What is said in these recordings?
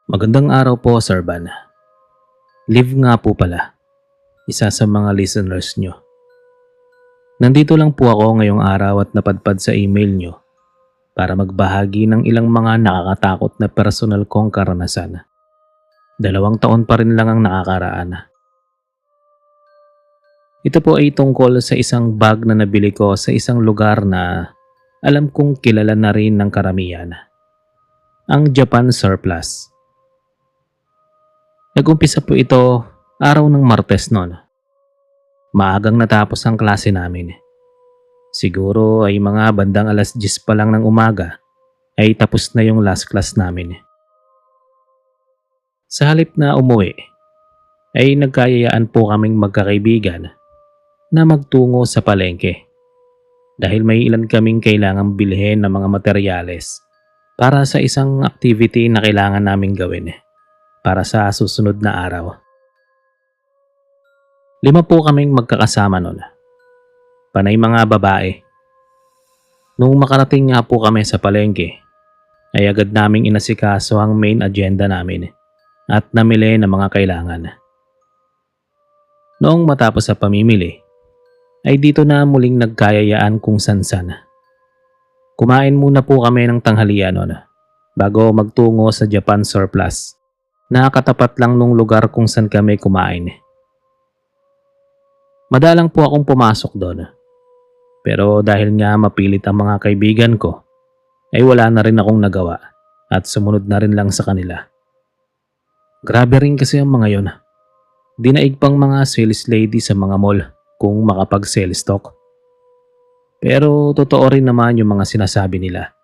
Magandang araw po, Sir Van. Live nga po pala, isa sa mga listeners nyo. Nandito lang po ako ngayong araw at napadpad sa email nyo para magbahagi ng ilang mga nakakatakot na personal kong karanasan. 2 taon pa rin lang ang nakakaraan. Ito po ay tungkol sa isang bag na nabili ko sa isang lugar na alam kong kilala na rin ng karamihan. Ang Japan Surplus. Nag-umpisa po ito araw ng Martes noon. Maagang natapos ang klase namin. Siguro ay mga bandang 10:00 pa lang ng umaga ay tapos na yung last class namin. Sa halip na umuwi, ay nagkayayaan po kaming magkakaibigan na magtungo sa palengke dahil may ilan kaming kailangang bilhin ng mga materyales para sa isang activity na kailangan naming gawin para sa susunod na araw. 5 po kaming magkakasama noon. Panay mga babae. Nung makarating nga po kami sa palengke, ay agad naming inasikaso ang main agenda namin at namili ng mga kailangan. Noong matapos sa pamimili, ay dito na muling nagkayayaan kung san-san. Kumain muna po kami ng tanghalian noon bago magtungo sa Japan Surplus na katapat lang nung lugar kung san kami kumain. Madalang po akong pumasok doon. Pero dahil nga mapilit ang mga kaibigan ko, ay wala na rin akong nagawa at sumunod na rin lang sa kanila. Grabe rin kasi ang mga yon. Dinaig pang mga sales lady sa mga mall kung makapag-sell stock. Pero totoo rin naman yung mga sinasabi nila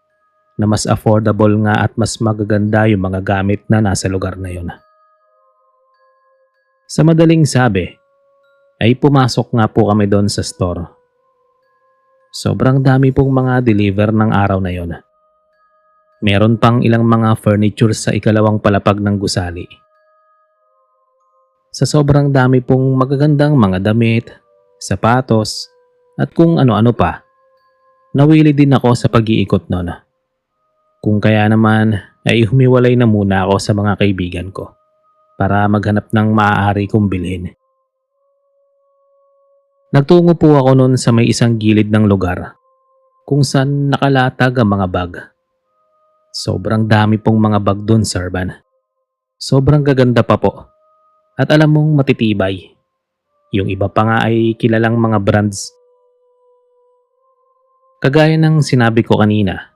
na mas affordable nga at mas magaganda yung mga gamit na nasa lugar na yon. Sa madaling sabi, ay pumasok nga po kami doon sa store. Sobrang dami pong mga deliver ng araw na yon. Meron pang ilang mga furniture sa ikalawang palapag ng gusali. Sa sobrang dami pong magagandang mga damit, sapatos, at kung ano-ano pa, nawili din ako sa pag-iikot noon. Kung kaya naman ay humiwalay na muna ako sa mga kaibigan ko para maghanap ng maaari kong bilhin. Nagtungo po ako noon sa may isang gilid ng lugar kung saan nakalatag ang mga bag. Sobrang dami pong mga bag doon, Sir Van. Sobrang gaganda pa po. At alam mong matitibay. Yung iba pa nga ay kilalang mga brands. Kagaya ng sinabi ko kanina,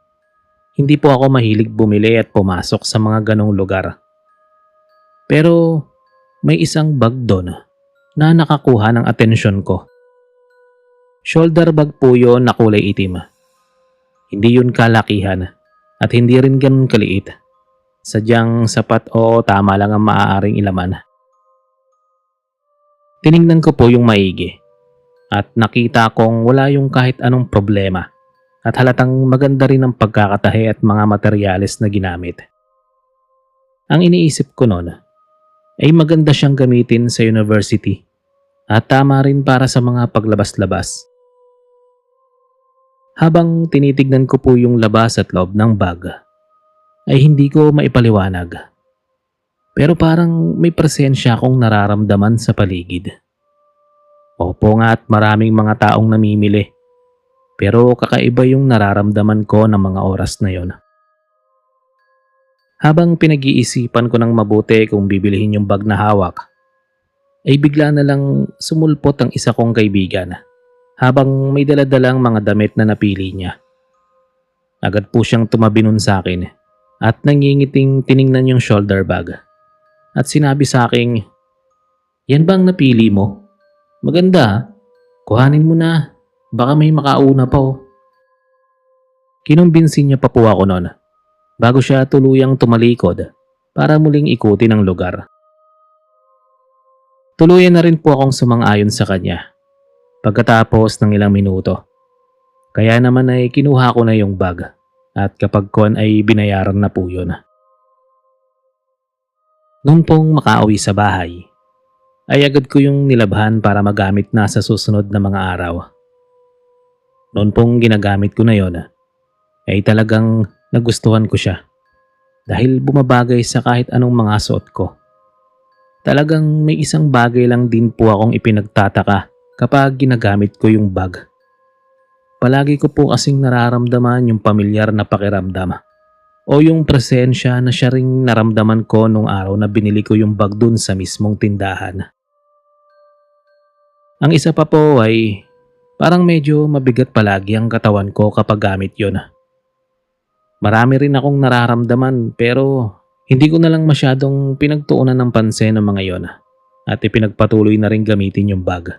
hindi po ako mahilig bumili at pumasok sa mga ganong lugar. Pero may isang bag doon na nakakuha ng atensyon ko. Shoulder bag po yun na kulay itim. Hindi yun kalakihan at hindi rin ganun kaliit. Sadyang sapat o tama lang ang maaaring ilaman. Tiningnan ko po yung maigi at nakita kong wala yung kahit anong problema at halatang maganda rin ang pagkakatahi at mga materyales na ginamit. Ang iniisip ko noon ay maganda siyang gamitin sa university at tama rin para sa mga paglabas-labas. Habang tinitignan ko po yung labas at loob ng bag, ay hindi ko maipaliwanag. Pero parang may presensya akong nararamdaman sa paligid. Opo nga at maraming mga taong namimili. Pero kakaiba yung nararamdaman ko ng mga oras na yon. Habang pinag-iisipan ko ng mabuti kung bibilihin yung bag na hawak, ay bigla na lang sumulpot ang isa kong kaibigan habang may daladalang mga damit na napili niya. Agad po siyang tumabi nun sa akin at nangingiting tiningnan yung shoulder bag. At sinabi sa akin, "Yan bang napili mo? Maganda ha? Kuhanin mo na. Baka may makauna pa oh." Kinumbinsin niya pa po ako noon bago siya tuluyang tumalikod para muling ikutin ang lugar. Tuluyan na rin po akong sumang-ayon sa kanya pagkatapos ng ilang minuto. Kaya naman ay kinuha ko na yung bag at kapag kon ay binayaran na po yun. Noon pong makauwi sa bahay, ay agad ko yung nilabhan para magamit na sa susunod na mga araw. Noon pong ginagamit ko na yon, ay talagang nagustuhan ko siya. dahil bumabagay sa kahit anong mga suot ko. Talagang may isang bagay lang din po akong ipinagtataka kapag ginagamit ko yung bag. Palagi ko po kasing nararamdaman yung pamilyar na pakiramdam o yung presensya na siya ring naramdaman ko nung araw na binili ko yung bag dun sa mismong tindahan. Ang isa pa po ay parang medyo mabigat palagi ang katawan ko kapag gamit yon. Marami rin akong nararamdaman pero hindi ko na lang masyadong pinagtuunan ng pansin ng mga yon at ipinagpatuloy na rin gamitin yung bag.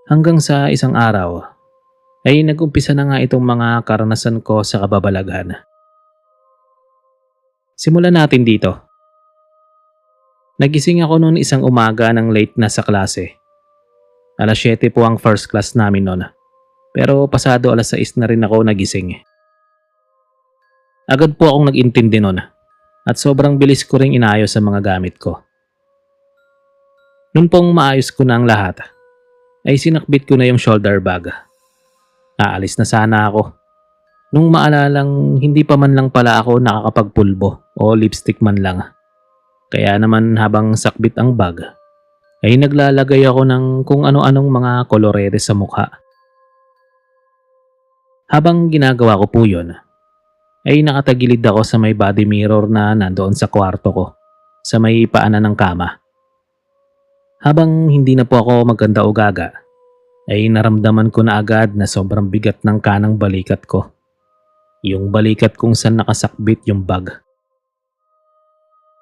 Hanggang sa isang araw ay nag-umpisa na nga itong mga karanasan ko sa kababalaghan. Simulan natin dito. Nagising ako noon isang umaga ng late na sa klase. Alas 7 po ang first class namin noon. Pero pasado alas 6 na rin ako nagising. Agad po akong nag-intindi noon at sobrang bilis ko ring inayos ang mga gamit ko. Noon pong maayos ko na ang lahat, ay sinakbit ko na yung shoulder bag. Aalis na sana ako. Nung maalalang hindi pa man lang pala ako nakakapagpulbo o lipstick man lang. Kaya naman habang sakbit ang bag, ay naglalagay ako ng kung ano-anong mga kolorete sa mukha. Habang ginagawa ko po yun, ay nakatagilid ako sa may body mirror na nandoon sa kwarto ko, sa may paanan ng kama. Habang hindi na po ako maganda o gaga, ay naramdaman ko na agad na sobrang bigat ng kanang balikat ko. Yung balikat kung saan nakasakbit yung bag.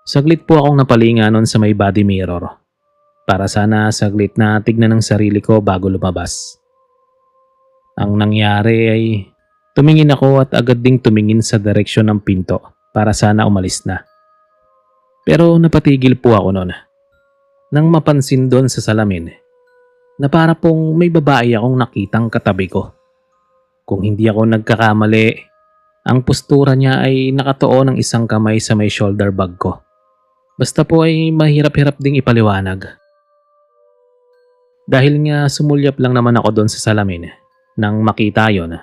Saglit po akong napalinga nun sa may body mirror. Para sana saglit na tignan ng sarili ko bago lumabas. Ang nangyari ay tumingin ako at agad ding tumingin sa direksyon ng pinto para sana umalis na. Pero napatigil po ako noon. Nang mapansin doon sa salamin na para pong may babae akong nakitang katabi ko. Kung hindi ako nagkakamali, ang postura niya ay nakatuon ng isang kamay sa may shoulder bag ko. Basta po ay mahirap-hirap ding ipaliwanag. Dahil nga sumulyap lang naman ako doon sa salamin nang makita yon,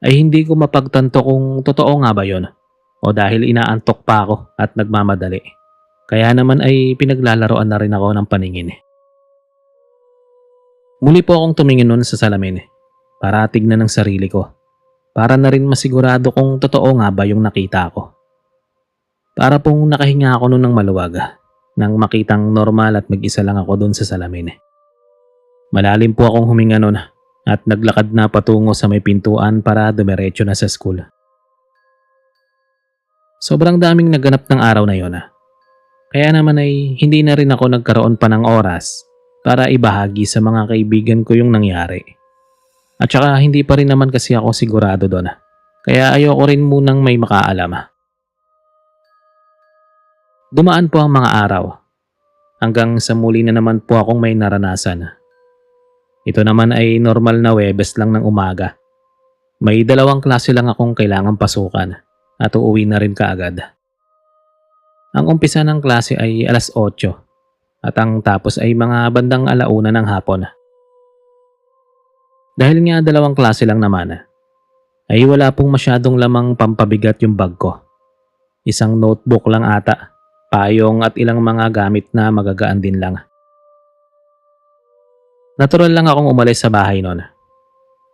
ay hindi ko mapagtanto kung totoo nga ba yon o dahil inaantok pa ako at nagmamadali. Kaya naman ay pinaglalaroan na rin ako ng paningin. Muli po akong tumingin nun sa salamin para tignan ng sarili ko. Para na rin masigurado kung totoo nga ba yung nakita ko. Para pong nakahinga ako nun ng maluwag nang makitang normal at mag-isa lang ako dun sa salamin. Malalim po akong huminga nun at naglakad na patungo sa may pintuan para dumiretso na sa school. Sobrang daming naganap ng araw na yon. Kaya naman ay hindi na rin ako nagkaroon pa ng oras para ibahagi sa mga kaibigan ko yung nangyari. At saka hindi pa rin naman kasi ako sigurado doon. Kaya ayoko rin munang may makaalam. Dumaan po ang mga araw. Hanggang sa muli na naman po akong may naranasan. Ito naman ay normal na Webes lang ng umaga. May 2 klase lang akong kailangang pasukan at uuwi na rin kaagad. Ang umpisa ng klase ay alas 8 at ang tapos ay mga bandang 1:00 ng hapon. Dahil nga 2 klase lang naman, ay wala pong masyadong lamang pampabigat yung bag ko. Isang notebook lang ata, payong at ilang mga gamit na magagaan din lang. Natural lang akong umalis sa bahay noon.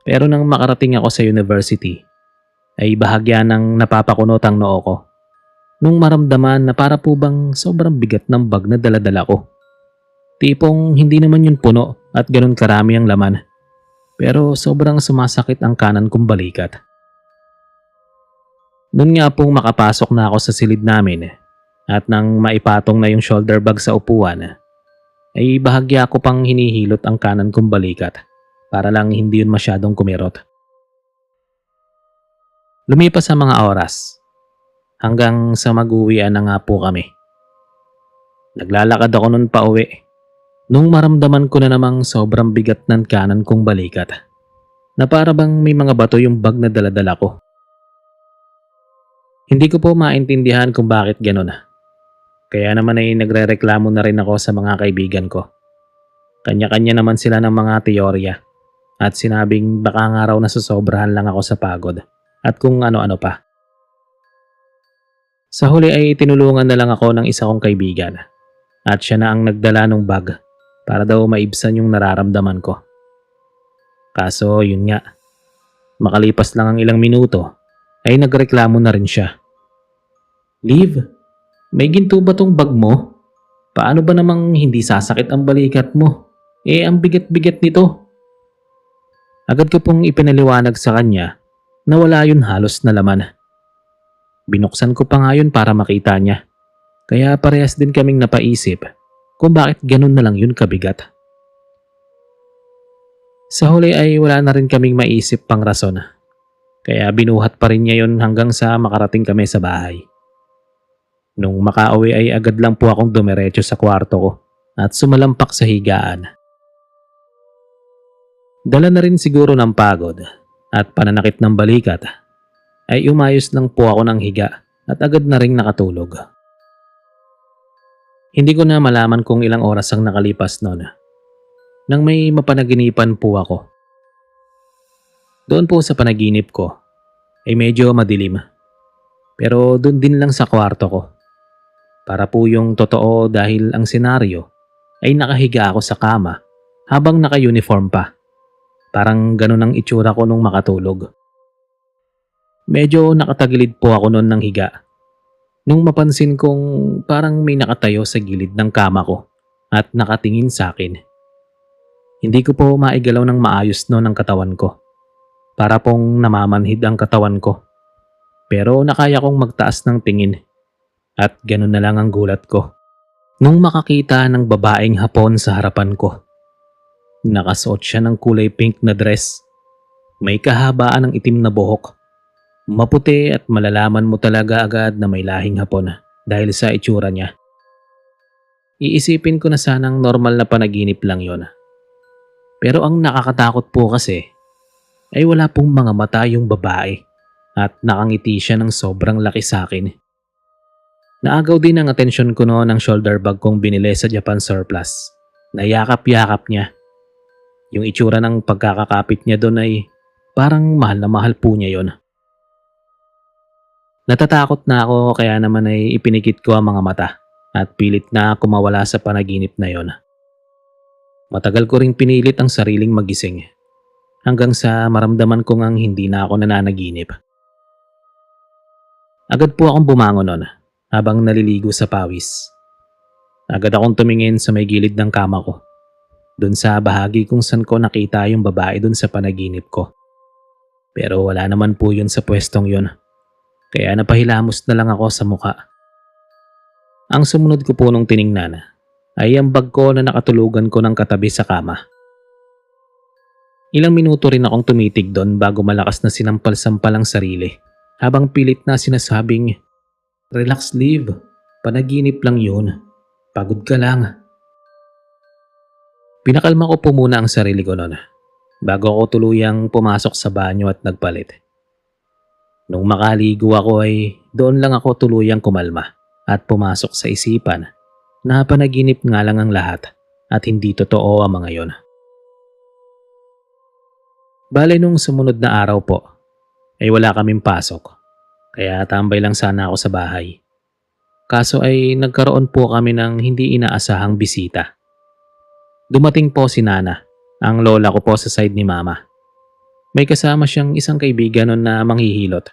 Pero nang makarating ako sa university, ay bahagya ng napapakunot ang noo ko. Nung maramdaman na para po bang sobrang bigat ng bag na daladala ko. Tipong hindi naman yun puno at ganun karami ang laman. Pero sobrang sumasakit ang kanan kong balikat. Noon nga pong makapasok na ako sa silid namin at nang maipatong na yung shoulder bag sa upuan, ay bahagya ko pang hinihilot ang kanan kong balikat para lang hindi yun masyadong kumirot. Lumipas ang mga oras. Hanggang sa mag-uwian na nga po kami. Naglalakad ako nun pa uwi. Nung maramdaman ko na namang sobrang bigat ng kanan kong balikat. Na para bang may mga bato yung bag na daladala ko. Hindi ko po maintindihan kung bakit ganun. Kaya naman ay nagrereklamo na rin ako sa mga kaibigan ko. Kanya-kanya naman sila ng mga teorya. At sinabing baka nga raw nasusobrahan lang ako sa pagod. At kung ano-ano pa. Sa huli ay tinulungan na lang ako ng isa kong kaibigan at siya na ang nagdala ng bag para daw maibsan yung nararamdaman ko. Kaso yun nga, makalipas lang ang ilang minuto ay nagreklamo na rin siya. Liv, may ginto ba tong bag mo? Paano ba namang hindi sasakit ang balikat mo? Ang bigat-bigat nito. Agad ko pong ipinaliwanag sa kanya na wala yun halos na laman. Binuksan ko pa nga yun para makita niya. Kaya parehas din kaming napaisip kung bakit ganun na lang yun kabigat. Sa huli ay wala na rin kaming maisip pang rason. Kaya binuhat pa rin niya yun hanggang sa makarating kami sa bahay. Nung makauwi ay agad lang po akong dumiretso sa kwarto ko at sumalampak sa higaan. Dala na rin siguro ng pagod at pananakit ng balikat ay umayos lang po ako ng higa at agad na ring nakatulog. Hindi ko na malaman kung ilang oras ang nakalipas noon nang may mapanaginipan po ako. Doon po sa panaginip ko ay medyo madilim, pero doon din lang sa kwarto ko. Para po yung totoo dahil ang senaryo ay nakahiga ako sa kama habang naka-uniform pa. Parang ganun ang itsura ko nung makatulog. Medyo nakatagilid po ako noon ng higa. Nung mapansin kong parang may nakatayo sa gilid ng kama ko at nakatingin sa akin. Hindi ko po maigalaw ng maayos noon ang katawan ko. Para pong namamanhid ang katawan ko. Pero nakaya kong magtaas ng tingin. At ganun na lang ang gulat ko nung makakita ng babaeng Hapon sa harapan ko. Nakasuot siya ng kulay pink na dress. May kahabaan ng itim na buhok. Maputi at malalaman mo talaga agad na may lahing Hapon dahil sa itsura niya. Iisipin ko na sanang normal na panaginip lang yon. Pero ang nakakatakot po kasi ay wala pong mga mata yung babae at nakangiti siya ng sobrang laki sa akin. Naagaw din ang atensyon ko noon ang shoulder bag kong binili sa Japan Surplus. Nayakap-yakap niya. Yung itsura ng pagkakakapit niya doon ay parang mahal na mahal po niya yon. Natatakot na ako kaya naman ay ipinikit ko ang mga mata at pilit na kumawala sa panaginip na yon. Matagal ko ring pinilit ang sariling magising hanggang sa maramdaman ko ngang hindi na ako nananaginip. Agad po akong bumangon noon habang naliligo sa pawis. Agad akong tumingin sa may gilid ng kama ko. Doon sa bahagi kung saan ko nakita yung babae doon sa panaginip ko. Pero wala naman po yun sa pwestong yun. Kaya napahilamos na lang ako sa muka. Ang sumunod ko po nung tiningnan ay ang bag ko na nakatulugan ko ng katabi sa kama. Ilang minuto rin akong tumitig doon bago malakas na sinampal-sampal ang sarili habang pilit na sinasabing, "Relax, Liv. Panaginip lang yun. Pagod ka lang." Pinakalma ko po muna ang sarili ko noon bago ako tuluyang pumasok sa banyo at nagpalit. Nung makaligo ako ay doon lang ako tuluyang kumalma at pumasok sa isipan na panaginip nga lang ang lahat at hindi totoo ang mga yon. Bale nung sumunod na araw po ay wala kaming pasok kaya tambay lang sana ako sa bahay. Kaso ay nagkaroon po kami ng hindi inaasahang bisita. Dumating po si Nana, ang lola ko po sa side ni Mama. May kasama siyang isang kaibigan nun na manghihilot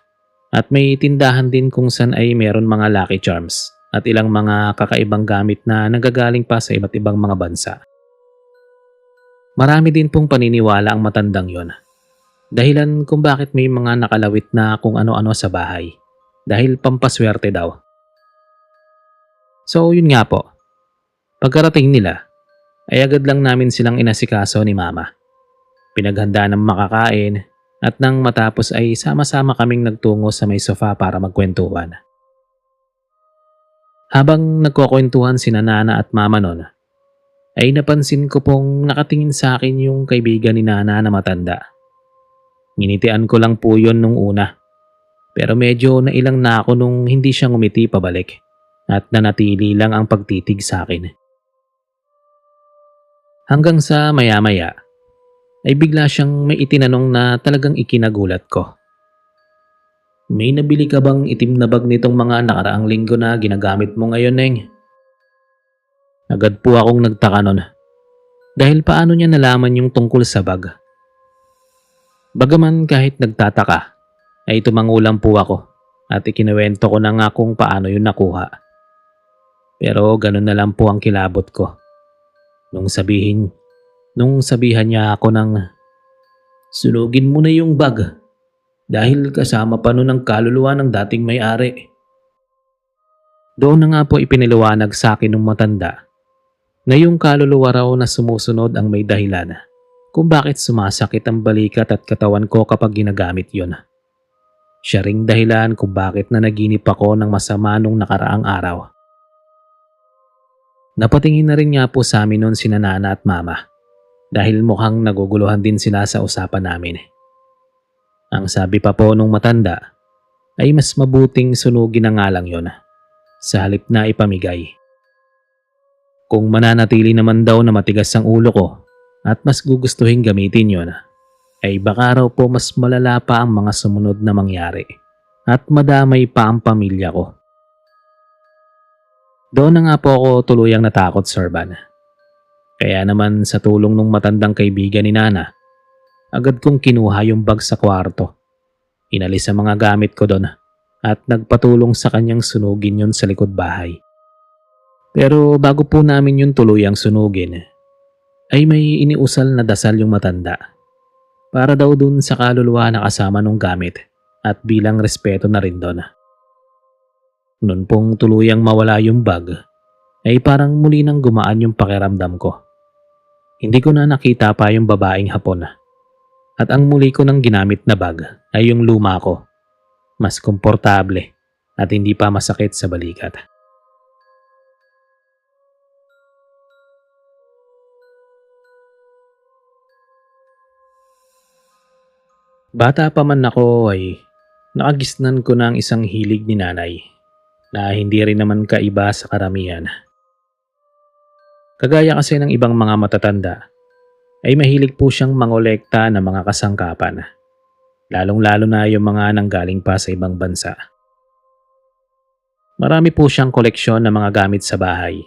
at may tindahan din kung saan ay meron mga Lucky Charms at ilang mga kakaibang gamit na nagagaling pa sa iba't ibang mga bansa. Marami din pong paniniwala ang matandang yon. Dahilan kung bakit may mga nakalawit na kung ano-ano sa bahay. Dahil pampaswerte daw. So yun nga po. Pagkarating nila, ay agad lang namin silang inasikaso ni Mama. Pinaghanda ng makakain at nang matapos ay sama-sama kaming nagtungo sa may sofa para magkwentuhan. Habang nagkukwentuhan sina Nana at Mama nun, ay napansin ko pong nakatingin sa akin yung kaibigan ni Nana na matanda. Nginitian ko lang po yun nung una. Pero medyo nailang na ako nung hindi siya ngumiti pabalik at nanatili lang ang pagtitig sa akin. Hanggang sa maya-maya ay bigla siyang may itinanong na talagang ikinagulat ko. May nabili ka bang itim na bag nitong mga nakaraang linggo na ginagamit mo ngayon, Neng? Agad po akong nagtaka nun. Dahil paano niya nalaman yung tungkol sa bag? Bagaman kahit nagtataka, ay tumangulang po ako at ikinuwento ko na nga kung paano yun nakuha. Pero ganun na lang po ang kilabot ko. Nung sabihan niya ako ng sunugin mo na yung bag dahil kasama pa nun ang kaluluwa ng dating may-ari. Doon na nga po ipiniliwanag sa akin ng matanda na yung kaluluwa raw na sumusunod ang may dahilan kung bakit sumasakit ang balikat at katawan ko kapag ginagamit yon. Siya ring dahilan kung bakit na naginip ako ng masama nung nakaraang araw. Napatingin na rin nga po sa amin noon sina Nana at Mama dahil mukhang naguguluhan din sila sa usapan namin. Ang sabi pa po nung matanda ay mas mabuting sunugin na nga lang yon sa halip na ipamigay. Kung mananatili naman daw na matigas ang ulo ko at mas gugustuhin gamitin yon, ay baka raw po mas malala pa ang mga sumunod na mangyari at madamay pa ang pamilya ko. Doon na nga po ako tuluyang natakot, Sir Van. Kaya naman sa tulong ng matandang kaibigan ni Nana, agad kong kinuha yung bag sa kwarto. Inalis ang mga gamit ko doon at nagpatulong sa kanyang sunugin yun sa likod bahay. Pero bago po namin yung tuluyang sunugin, ay may iniusal na dasal yung matanda. Para daw dun sa kaluluwa na kasama nung gamit at bilang respeto na rin doon. Noon pong tuluyang mawala yung bag, ay parang muli nang gumaan yung pakiramdam ko. Hindi ko na nakita pa yung babaeng Hapon. At ang muli ko nang ginamit na bag ay yung luma ko. Mas komportable at hindi pa masakit sa balikat. Bata pa man ako ay nakagisnan ko ng isang hilig ni nanay na hindi rin naman kaiba sa karamihan. Kagaya kasi ng ibang mga matatanda, ay mahilig po siyang mangolekta ng mga kasangkapan, lalong-lalo na yung mga nanggaling pa sa ibang bansa. Marami po siyang koleksyon ng mga gamit sa bahay,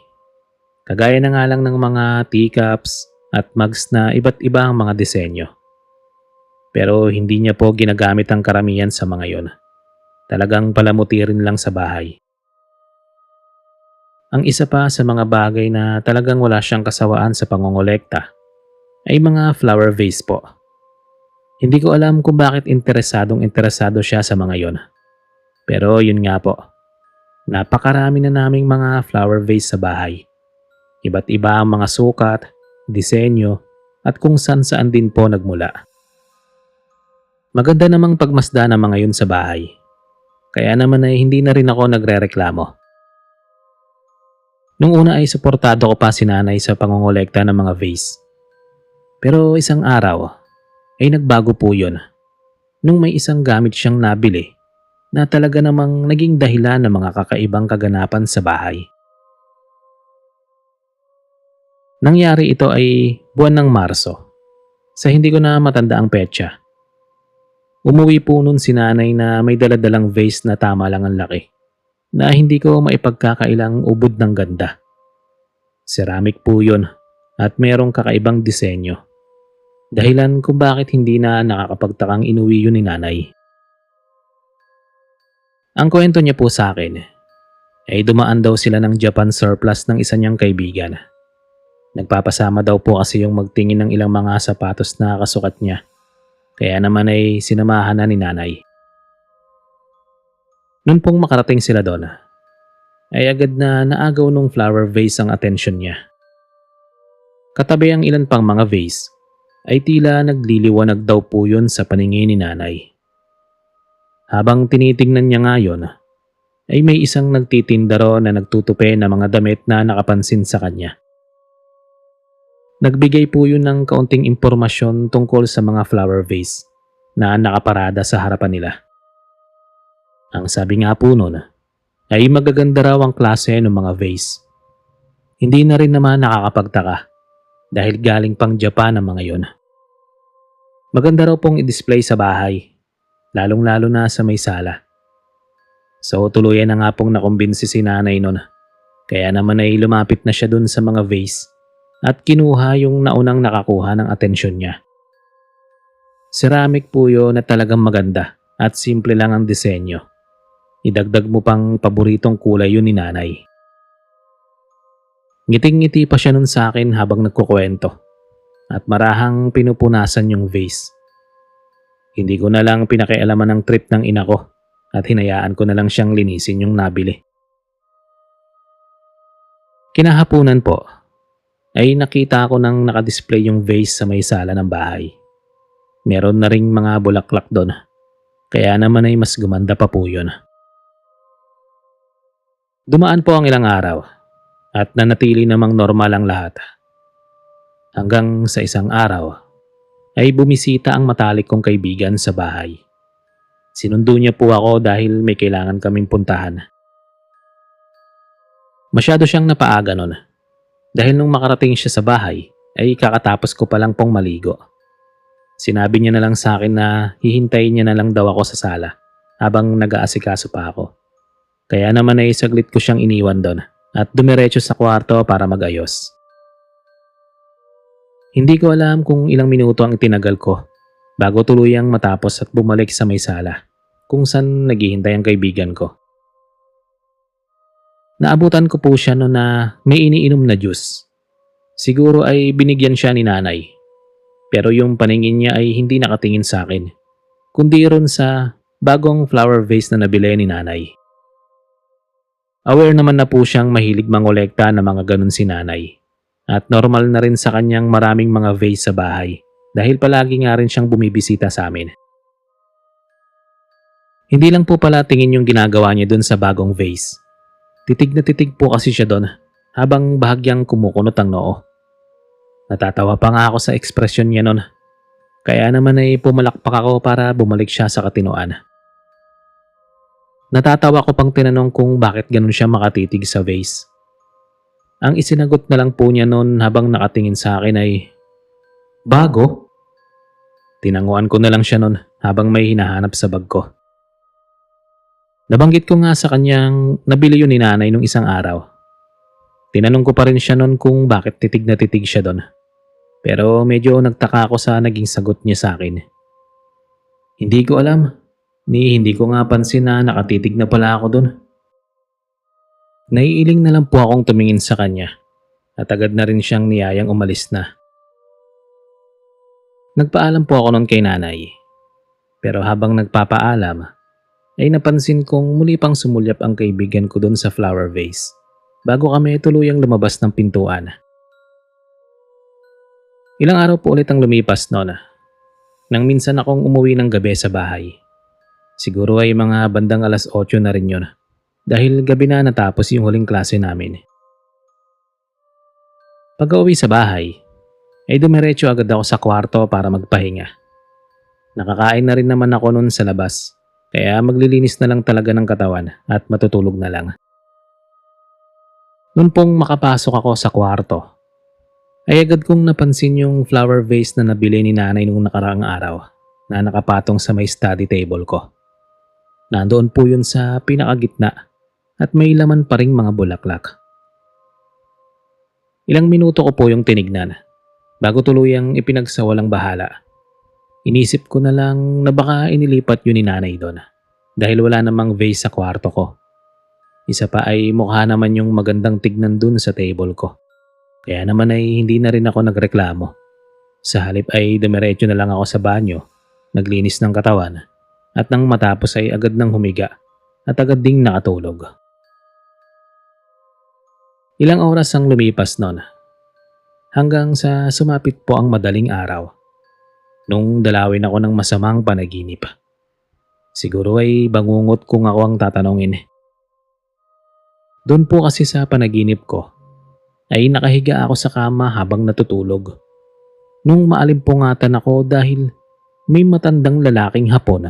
kagaya na nga lang ng mga teacups at mugs na iba't iba ang mga disenyo. Pero hindi niya po ginagamit ang karamihan sa mga yon. Talagang palamuti rin lang sa bahay. Ang isa pa sa mga bagay na talagang wala siyang kasawaan sa pangongolekta ay mga flower vase po. Hindi ko alam kung bakit interesado siya sa mga yon. Pero yun nga po, napakarami na naming mga flower vase sa bahay. Iba't iba ang mga sukat, disenyo, at kung saan din po nagmula. Maganda namang pagmasda ng mga yun sa bahay. Kaya naman ay hindi na rin ako nagrereklamo. Nung una ay suportado ko pa si nanay sa pangongolekta ng mga vase. Pero isang araw ay nagbago po yun. Nung may isang gamit siyang nabili na talaga namang naging dahilan ng mga kakaibang kaganapan sa bahay. Nangyari ito ay buwan ng Marso. Sa hindi ko na matanda ang petsa. Umuwi po nun si nanay na may daladalang vase na tama lang ang laki, na hindi ko maipagkakailang ubod ng ganda. Ceramic po yun at merong kakaibang disenyo. Dahilan kung bakit hindi na nakakapagtakang inuwi yun ni nanay. Ang kwento niya po sa akin ay dumaan daw sila ng Japan surplus ng isa niyang kaibigan. Nagpapasama daw po kasi yung magtingin ng ilang mga sapatos na kasukat niya. Kaya naman ay sinamahan na ni nanay. Noon pong makarating sila doon, ay agad na naagaw nung flower vase ang atensyon niya. Katabi ang ilan pang mga vase, ay tila nagliliwanag daw po yun sa paningin ni nanay. Habang tinitingnan niya nga yun, ay may isang nagtitinda na nagtutupi ng mga damit na nakapansin sa kanya. Nagbigay po yun ng kaunting impormasyon tungkol sa mga flower vase na nakaparada sa harapan nila. Ang sabi nga po nun ay magaganda raw ang klase ng mga vase. Hindi na rin naman nakakapagtaka dahil galing pang Japan ang mga yon. Maganda raw pong i-display sa bahay, lalong-lalo na sa may sala So tuluyan na nga pong nakumbinsi si nanay nun. Kaya naman ay lumapit na siya dun sa mga vase at kinuha yung naunang nakakuha ng atensyon niya. Ceramic po yun na talagang maganda at simple lang ang disenyo. Idagdag mo pang paboritong kulay yun ni nanay. Ngiting-ngiti pa siya nun sa akin habang nagkukwento at marahang pinupunasan yung vase. Hindi ko na lang pinakialaman ng trip ng ina ko at hinayaan ko na lang siyang linisin yung nabili. Kinahapunan po ay nakita ko nang nakadisplay yung vase sa may sala ng bahay. Meron na ring mga bulaklak doon, kaya naman ay mas gumanda pa po yun. Dumaan po ang ilang araw at nanatili namang normal ang lahat. Hanggang sa isang araw ay bumisita ang matalik kong kaibigan sa bahay. Sinundo niya po ako dahil may kailangan kaming puntahan. Masyado siyang napaaga nun dahil nung makarating siya sa bahay ay kakatapos ko palang pong maligo. Sinabi niya na lang sa akin na hihintayin niya na lang daw ako sa sala habang nag-aasikaso pa ako. Kaya naman ay saglit ko siyang iniwan doon at dumiretso sa kwarto para magayos. Hindi ko alam kung ilang minuto ang itinagal ko bago tuluyang matapos at bumalik sa may sala kung saan naghihintay ang kaibigan ko. Naabutan ko po siya noon na may iniinom na juice. Siguro ay binigyan siya ni nanay. Pero yung paningin niya ay hindi nakatingin sa akin, kundi ron sa bagong flower vase na nabili ni nanay. Aware naman na po siyang mahilig mangolekta ng mga ganun si nanay. At normal na rin sa kanyang maraming mga vase sa bahay dahil palagi nga rin siyang bumibisita sa amin. Hindi lang po pala tingin yung ginagawa niya dun sa bagong vase. Titig na titig po kasi siya doon habang bahagyang kumukunot ang noo. Natatawa pa nga ako sa ekspresyon niya noon. Kaya naman ay pumalakpak ako para bumalik siya sa katinoan. Natatawa ko pang tinanong kung bakit ganun siya makatitig sa vase. Ang isinagot na lang po niya noon habang nakatingin sa akin ay, "Bago?" Tinanguan ko na lang siya noon habang may hinahanap sa bag ko. Nabanggit ko nga sa kanyang nabili yun ni nanay nung isang araw. Tinanong ko pa rin siya noon kung bakit titig na titig siya doon. Pero medyo nagtaka ako sa naging sagot niya sa akin. Hindi ko alam, hindi ko nga pansin na nakatitig na pala ako doon. Naiiling na lang po akong tumingin sa kanya at agad na rin siyang niyayang umalis na. Nagpaalam po ako noon kay nanay. Pero habang nagpapaalam, ay napansin kong muli pang sumulyap ang kaibigan ko doon sa flower vase bago kami tuluyang lumabas ng pintuan. Ilang araw po ulit ang lumipas noon nang minsan akong umuwi ng gabi sa bahay. Siguro ay mga bandang 8:00 na rin yun dahil gabi na natapos yung huling klase namin. Pag-uwi sa bahay, ay dumiretso agad ako sa kwarto para magpahinga. Nakakain na rin naman ako noon sa labas. Kaya maglilinis na lang talaga ng katawan at matutulog na lang. Noon pong makapasok ako sa kwarto, ay agad kong napansin yung flower vase na nabili ni nanay nung nakaraang araw na nakapatong sa may study table ko. Nandoon po yun sa pinakagitna at may laman pa ring mga bulaklak. Ilang minuto ko po yung tinignan bago tuluyang ipinagsawalang bahala. Inisip ko na lang na baka inilipat yun ni nanay doon dahil wala namang vase sa kwarto ko. Isa pa ay mukha naman yung magandang tignan dun sa table ko. Kaya naman ay hindi na rin ako nagreklamo. Sa halip ay dumiretso na lang ako sa banyo, naglinis ng katawan at nang matapos ay agad nang humiga at agad ding nakatulog. Ilang oras ang lumipas noon hanggang sa sumapit po ang madaling araw. Nung dalawin ako ng masamang panaginip. Siguro ay bangungot kung ako ang tatanungin. Doon po kasi sa panaginip ko ay nakahiga ako sa kama habang natutulog. Nung maalimpungatan ako dahil may matandang lalaking Hapon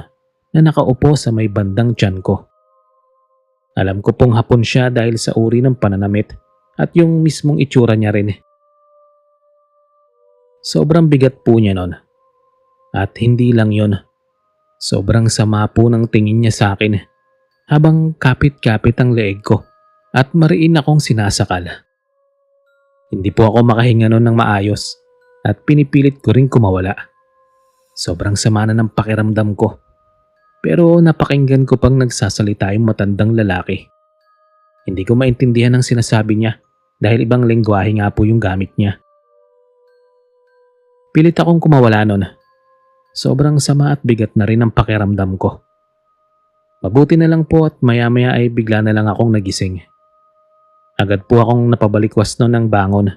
na nakaupo sa may bandang tiyan ko. Alam ko pong Hapon siya dahil sa uri ng pananamit at yung mismong itsura niya rin. Sobrang bigat po niya noon. At hindi lang yon, sobrang sama po ng tingin niya sa akin. habang kapit-kapit ang leeg ko at mariin akong sinasakal. Hindi po ako makahinga noon ng maayos at pinipilit ko rin kumawala. Sobrang sama na ng pakiramdam ko. Pero napakinggan ko pang nagsasalita yung matandang lalaki. Hindi ko maintindihan ang sinasabi niya dahil ibang lengguwahe nga po yung gamit niya. Pilit akong kumawala nun. Sobrang sama at bigat na rin ang pakiramdam ko. Mabuti na lang po at maya-maya ay bigla na lang akong nagising. Agad po akong napabalikwas nun ng bangon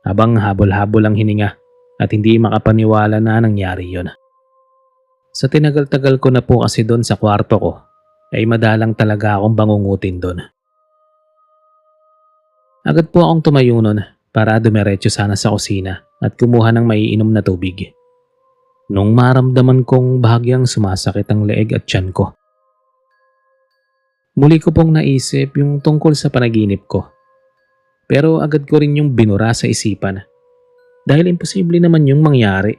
habang habol-habol ang hininga at hindi makapaniwala na nangyari yon. Sa tinagal-tagal ko na po kasi doon sa kwarto ko ay madalang talaga akong bangungutin doon. Agad po akong tumayo nun para dumiretso sana sa kusina at kumuha ng maiinom na tubig. Nung maramdaman kong bahagyang sumasakit ang leeg at tiyan ko. Muli ko pong naisip yung tungkol sa panaginip ko. Pero agad ko rin yung binura sa isipan dahil imposible naman yung mangyari.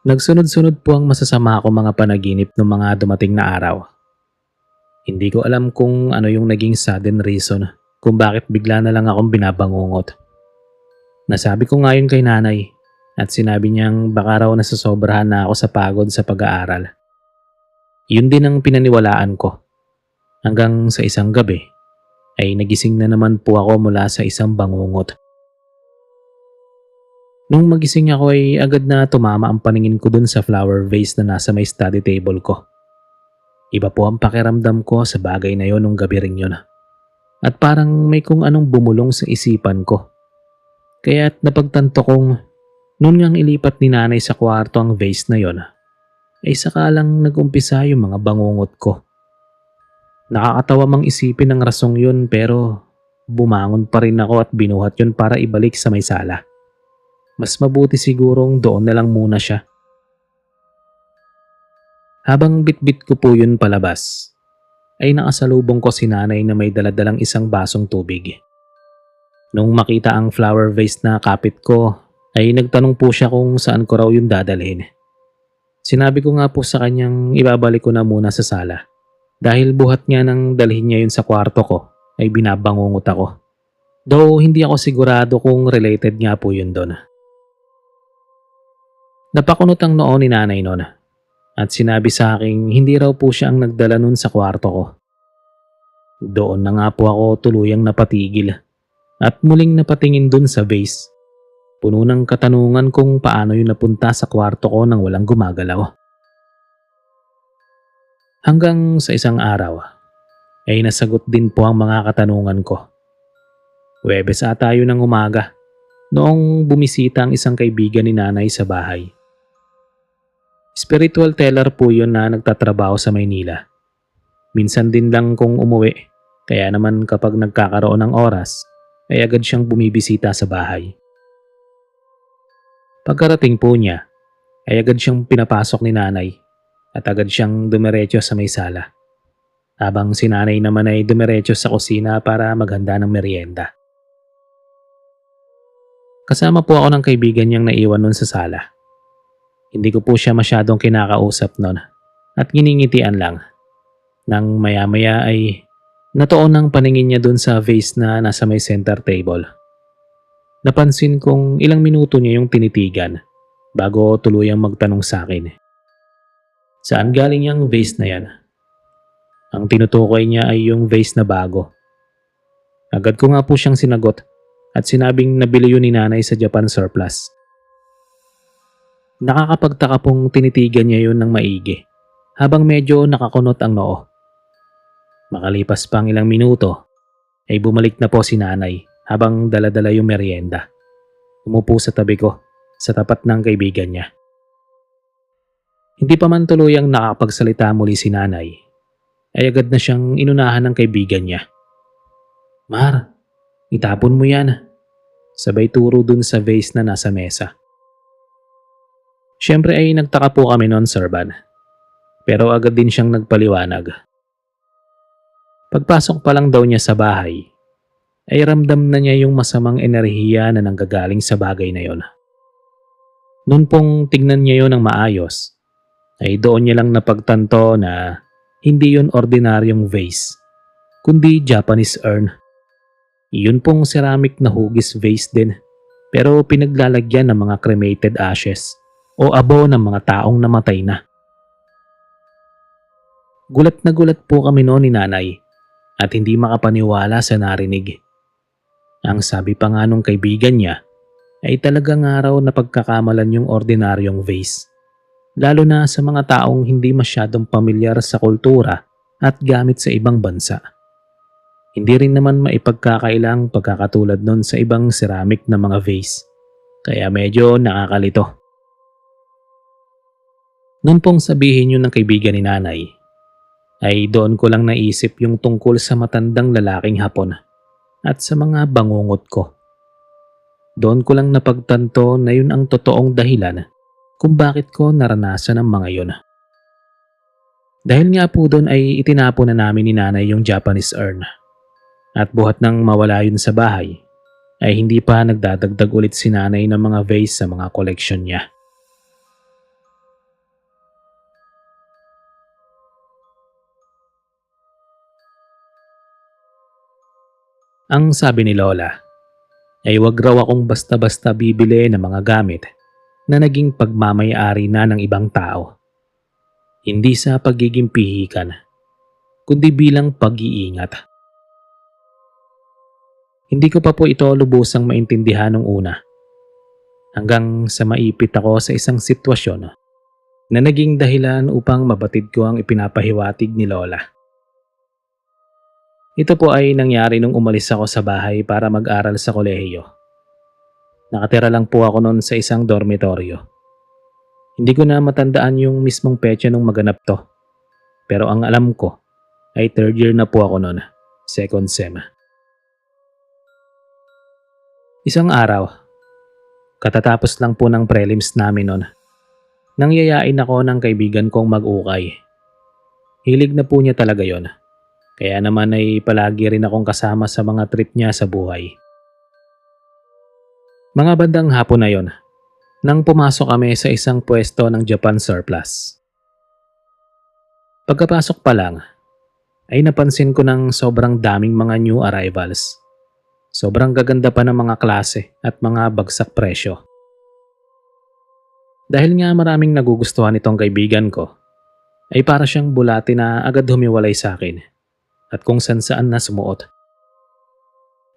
Nagsunod-sunod po ang masasama ko mga panaginip ng mga dumating na araw. Hindi ko alam kung ano yung naging sudden reason kung bakit bigla na lang akong binabangungot. Nasabi ko ngayon kay nanay at sinabi niyang baka raw nasasobrahan na ako sa pagod sa pag-aaral. Yun din ang pinaniwalaan ko. Hanggang sa isang gabi ay nagising na naman po ako mula sa isang bangungot. Nung magising ako ay agad na tumama ang paningin ko dun sa flower vase na nasa may study table ko. Iba po ang pakiramdam ko sa bagay na yon nung gabi rin yun. At parang may kung anong bumulong sa isipan ko. Kaya't napagtanto kong noon ngang ilipat ni nanay sa kwarto ang vase na yon, ay saka lang nag-umpisa yung mga bangungot ko. Nakakatawa mang isipin ang rasong yun pero bumangon pa rin ako at binuhat yun para ibalik sa may sala. Mas mabuti sigurong doon na lang muna siya. Habang bitbit ko po yun palabas, ay nakasalubong ko si nanay na may daladalang isang basong tubig. Nung makita ang flower vase na kapit ko, ay nagtanong po siya kung saan ko raw yung dadalhin. Sinabi ko nga po sa kanyang ibabalik ko na muna sa sala. Dahil buhat nga nang dalhin niya yun sa kwarto ko, ay binabangungot ako. Though hindi ako sigurado kung related nga po yun doon. Napakunot ang noo ni nanay noon at sinabi sa akin hindi raw po siya ang nagdala nun sa kwarto ko. Doon na nga po ako tuluyang napatigil at muling napatingin dun sa vase. Puno ng katanungan kung paano yun napunta sa kwarto ko nang walang gumagalaw. Hanggang sa isang araw ay nasagot din po ang mga katanungan ko. Huwebes ata yun ng umaga noong bumisita ang isang kaibigan ni nanay sa bahay. Spiritual teller po yun na nagtatrabaho sa Maynila. Minsan din lang kung umuwi, kaya naman kapag nagkakaroon ng oras ay agad siyang bumibisita sa bahay. Pagkarating po niya ay agad siyang pinapasok ni nanay at agad siyang dumiretso sa may sala. Habang si nanay naman ay dumiretso sa kusina para maghanda ng merienda. Kasama po ako ng kaibigan niyang naiwan nun sa sala. Hindi ko po siya masyadong kinakausap nun at giningitian lang. Nang maya-maya ay natuon ang paningin niya dun sa vase na nasa may center table. Napansin kong ilang minuto niya yung tinitigan bago tuluyang magtanong sa akin. Saan galing yung vase na yan? Ang tinutukoy niya ay yung vase na bago. Agad ko nga po siyang sinagot at sinabing nabili yun ni nanay sa Japan surplus. Nakakapagtaka pong tinitigan niya yun ng maigi habang medyo nakakunot ang noo. Makalipas pang ilang minuto ay bumalik na po si nanay habang daladala yung merienda. Umupo sa tabi ko sa tapat ng kaibigan niya. Hindi pa man tuluyang nakapagsalita muli si nanay ay agad na siyang inunahan ng kaibigan niya. Mar, itapon mo yan. Sabay turo dun sa vase na nasa mesa. Siyempre ay nagtaka po kami noon, Sir Van. Pero agad din siyang nagpaliwanag. Pagpasok pa lang daw niya sa bahay, ay ramdam na niya yung masamang enerhiya na nanggagaling sa bagay na yon. Noon pong tignan niya yon ng maayos, ay doon niya lang napagtanto na Hindi yun ordinaryong vase, kundi Japanese urn. Yun pong ceramic na hugis vase din, pero pinaglalagyan ng mga cremated ashes o abo ng mga taong namatay na. Gulat na gulat po kami noon ni nanay at hindi makapaniwala sa narinig. Ang sabi pa nga nung kaibigan niya ay talagang araw na pagkakamalan yung ordinaryong vase. Lalo na sa mga taong hindi masyadong pamilyar sa kultura at gamit sa ibang bansa. Hindi rin naman maipagkakailang pagkakatulad nun sa ibang ceramic na mga vase. Kaya medyo nakakalito. Noon pong sabihin yun ng kaibigan ni nanay, ay doon ko lang naisip yung tungkol sa matandang lalaking Hapon at sa mga bangungot ko. Doon ko lang napagtanto na yun ang totoong dahilan kung bakit ko naranasan ang mga yun. Dahil nga po doon ay itinapon na namin ni nanay yung Japanese urn. At buhat nang mawala yun sa bahay, ay hindi pa nagdadagdag ulit si nanay ng mga vase sa mga koleksyon niya. Ang sabi ni Lola ay wag raw akong basta-basta bibili ng mga gamit na naging pagmamay-ari na ng ibang tao. Hindi sa pagiging pihikan, kundi bilang pag-iingat. Hindi ko pa po ito lubusang maintindihan nung una. Hanggang sa maipit ako sa isang sitwasyon na naging dahilan upang mabatid ko ang ipinapahiwatig ni Lola. Ito po ay nangyari nung umalis ako sa bahay para mag-aral sa kolehiyo. Nakatira lang po ako noon sa isang dormitoryo. Hindi ko na matandaan yung mismong petsa nung maganap to. Pero ang alam ko ay third year na po ako noon, second sem. Isang araw, katatapos lang po ng prelims namin noon, nangyayain ako ng kaibigan kong mag-ukay. Hilig na po niya talaga yon. Kaya naman ay palagi rin akong kasama sa mga trip niya sa buhay. Mga bandang hapon na yon, nang pumasok kami sa isang pwesto ng Japan surplus. Pagkapasok pa lang, ay napansin ko ng sobrang daming mga new arrivals. Sobrang gaganda pa ng mga klase at mga bagsak presyo. Dahil nga maraming nagugustuhan itong kaibigan ko, ay para siyang bulati na agad humiwalay sa akin at kung saan na sumuot.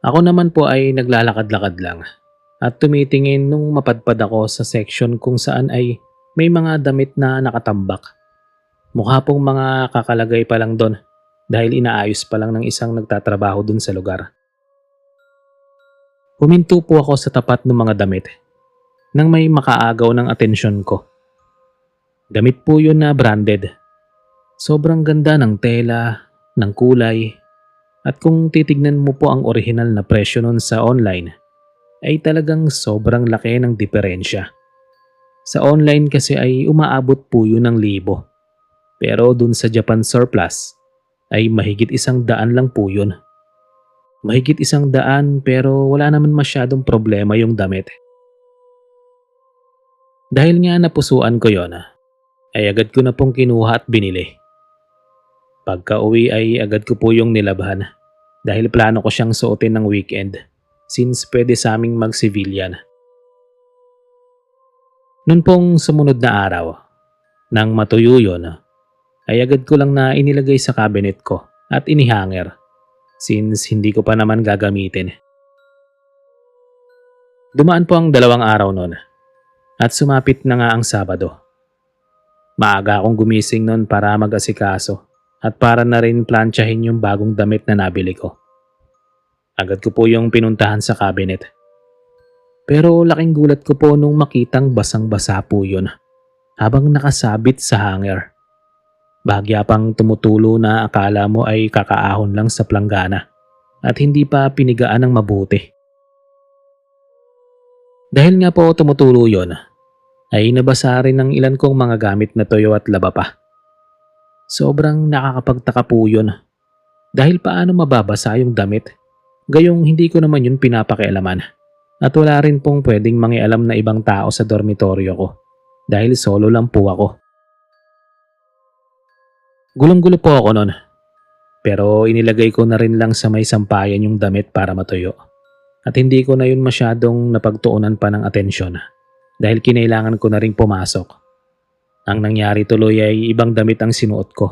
Ako naman po ay naglalakad-lakad lang at tumitingin nung mapadpad ako sa section kung saan ay may mga damit na nakatambak. Mukha pong mga kakalagay pa lang doon dahil inaayos pa lang ng isang nagtatrabaho dun sa lugar. Huminto po ako sa tapat ng mga damit nang may makaagaw ng atensyon ko. Damit po yun na branded. Sobrang ganda ng tela, ng kulay, at kung titignan mo po ang orihinal na presyo nun sa online, ay talagang sobrang laki ng diferensya. Sa online kasi ay umaabot po yun ng 1,000. Pero dun sa Japan surplus ay mahigit 100 lang po yun. Mahigit 100 pero wala naman masyadong problema yung damit. Dahil nga napusuan ko yon, ay agad ko na pong kinuha at binili. Pagka uwi ay agad ko po yung nilabhan dahil plano ko siyang suotin ng weekend since pwede sa aming mag-civilian. Noon pong sumunod na araw, nang matuyo yon, ay agad ko lang na inilagay sa cabinet ko at inihanger since hindi ko pa naman gagamitin. Dumaan po ang 2 araw noon at sumapit na nga ang Sabado. Maaga akong gumising noon para mag-asikaso at para na rin plantsahin yung bagong damit na nabili ko. Agad ko po yung pinuntahan sa cabinet. Pero laking gulat ko po nung makitang basang-basa po yun habang nakasabit sa hanger. Bahagya pang tumutulo na akala mo ay kakaahon lang sa planggana at hindi pa pinigaan ng mabuti. Dahil nga po tumutulo yon, ay nabasa rin ng ilan kong mga gamit na toyo at laba pa. Sobrang nakakapagtaka po yun. Dahil paano mababasa yung damit? Gayong hindi ko naman yun pinapakialaman. At wala rin pong pwedeng mangialam na ibang tao sa dormitoryo ko. Dahil solo lang po ako. Gulong-gulo po ako noon, pero inilagay ko na rin lang sa may sampayan yung damit para matuyo. At hindi ko na yun masyadong napagtuunan pa ng atensyon dahil kinailangan ko na ring pumasok. Ang nangyari tuloy ay ibang damit ang sinuot ko.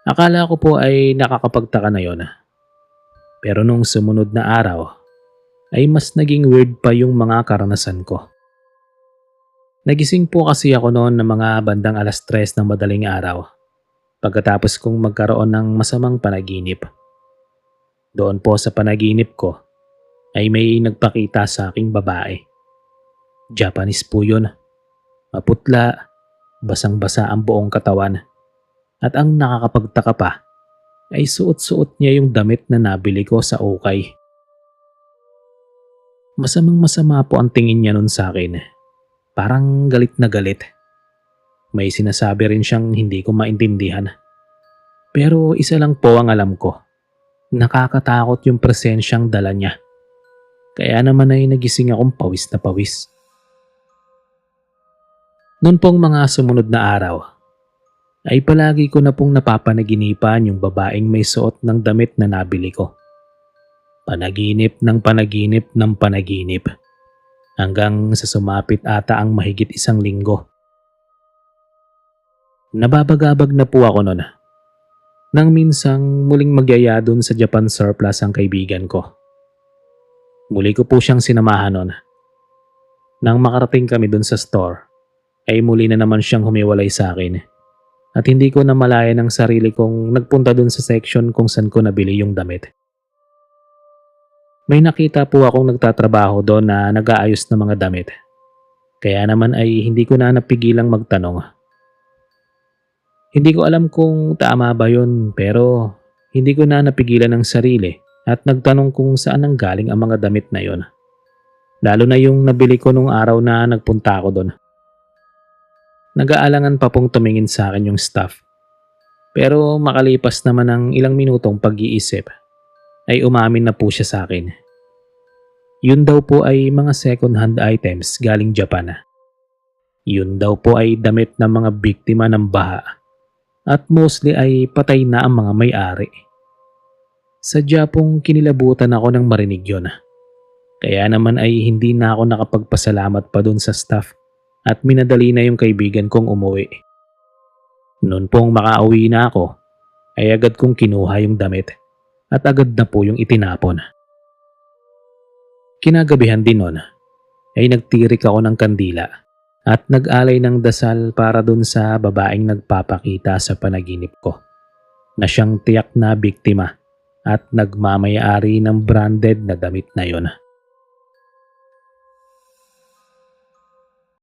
Akala ko po ay nakakapagtaka na yon. Pero nung sumunod na araw ay mas naging weird pa yung mga karanasan ko. Nagising po kasi ako noon ng mga bandang 3:00 ng madaling araw pagkatapos kong magkaroon ng masamang panaginip. Doon po sa panaginip ko ay may nagpakita sa aking babae. Japanese po yun. Maputla, basang-basa ang buong katawan. At ang nakakapagtaka pa ay suot-suot niya yung damit na nabili ko sa ukay. Masamang masama po ang tingin niya nun sa akin. Parang galit na galit. May sinasabi rin siyang hindi ko maintindihan. Pero isa lang po ang alam ko. Nakakatakot yung presensyang dala niya. Kaya naman ay nagising akong pawis na pawis. Noon pong mga sumunod na araw, ay palagi ko na pong napapanaginipan yung babaeng may suot ng damit na nabili ko. Panaginip ng panaginip ng panaginip. Hanggang sa sumapit ata ang mahigit 1 linggo. Nababagabag na po ako noon. Nang minsang muling magyaya dun sa Japan Surplus ang kaibigan ko. Muli ko po siyang sinamahan noon. Nang makarating kami dun sa store, ay muli na naman siyang humiwalay sa akin. At hindi ko na malaya ng sarili kong nagpunta dun sa section kung saan ko nabili yung damit. May nakita po akong nagtatrabaho doon na nag-aayos ng mga damit. Kaya naman ay hindi ko na napigilang magtanong. Hindi ko alam kung tama ba yun pero hindi ko na napigilan ng sarili at nagtanong kung saan nanggaling ang mga damit na yon. Lalo na yung nabili ko nung araw na nagpunta ako doon. Nag-aalangan pa pong tumingin sa akin yung staff. Pero makalipas naman ng ilang minutong pag-iisip ay umamin na po siya sa akin. Yun daw po ay mga second hand items galing Japan. Yun daw po ay damit ng mga biktima ng baha. At mostly ay patay na ang mga may-ari. Sadya pong kinilabutan ako nang marinig yun. Kaya naman ay hindi na ako nakapagpasalamat pa dun sa staff at minadali na yung kaibigan kong umuwi. Noon pong makauwi na ako ay agad kong kinuha yung damit at agad na po yung itinapon. Kinagabihan din nun ay nagtirik ako ng kandila at nag-alay ng dasal para dun sa babaeng nagpapakita sa panaginip ko na siyang tiyak na biktima at nagmamay-ari ng branded na damit na yon.